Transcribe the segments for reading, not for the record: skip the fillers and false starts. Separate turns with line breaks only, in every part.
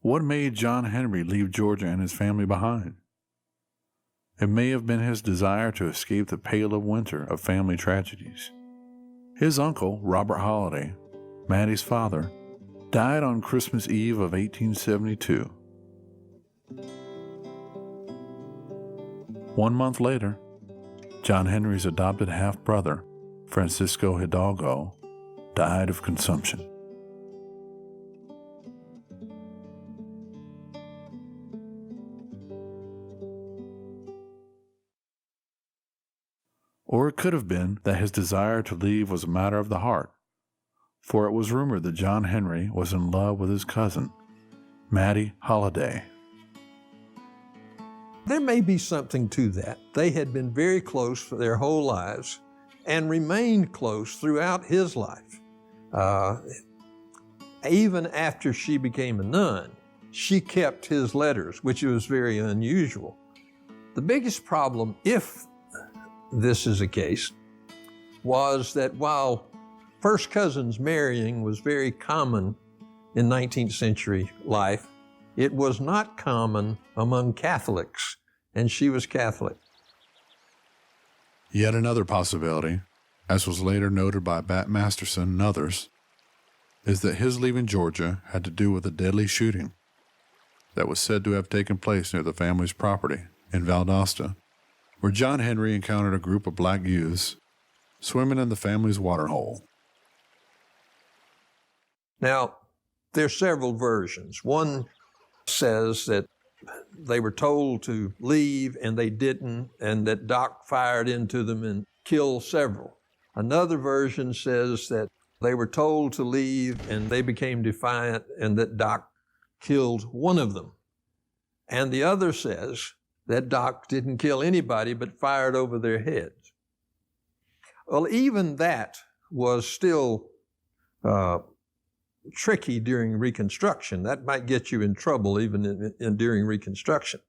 What made John Henry leave Georgia and his family behind? It may have been his desire to escape the pale of winter of family tragedies. His uncle, Robert Holliday, Maddie's father, died on Christmas Eve of 1872. 1 month later, John Henry's adopted half-brother, Francisco Hidalgo, died of consumption. Or it could have been that his desire to leave was a matter of the heart, for it was rumored that John Henry was in love with his cousin, Maddie Holliday.
There may be something to that. They had been very close for their whole lives and remained close throughout his life. Even after she became a nun, she kept his letters, which was very unusual. The biggest problem, if this is a case, was that while first cousins marrying was very common in 19th century life, it was not common among Catholics, and she was Catholic.
Yet another possibility, as was later noted by Bat Masterson and others, is that his leaving Georgia had to do with a deadly shooting that was said to have taken place near the family's property in Valdosta, where John Henry encountered a group of black youths swimming in the family's waterhole.
Now, there are several versions. One says that they were told to leave and they didn't, and that Doc fired into them and killed several. Another version says that they were told to leave and they became defiant and that Doc killed one of them. And the other says that Doc didn't kill anybody but fired over their heads. Well, even that was still tricky during Reconstruction. That might get you in trouble even during Reconstruction.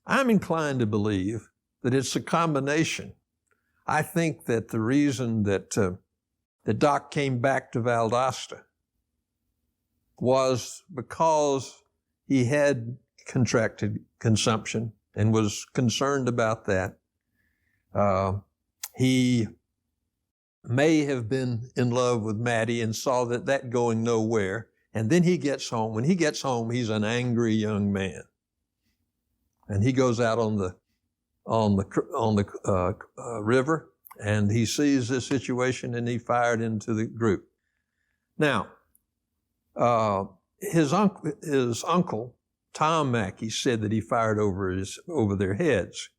I'm inclined to believe that it's a combination. I think that the reason that Doc came back to Valdosta was because he had contracted consumption and was concerned about that. He may have been in love with Maddie and saw that going nowhere. And then he gets home. When he gets home, he's an angry young man. And he goes out on the river, and he sees this situation, and he fired into the group. Now, his uncle, Tom Mackey, said that he fired over their heads.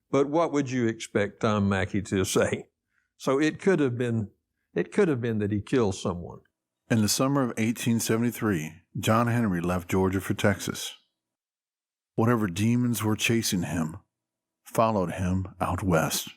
But what would you expect Tom Mackey to say? So it could have been that he killed someone.
In the summer of 1873, John Henry left Georgia for Texas. Whatever demons were chasing him followed him out west.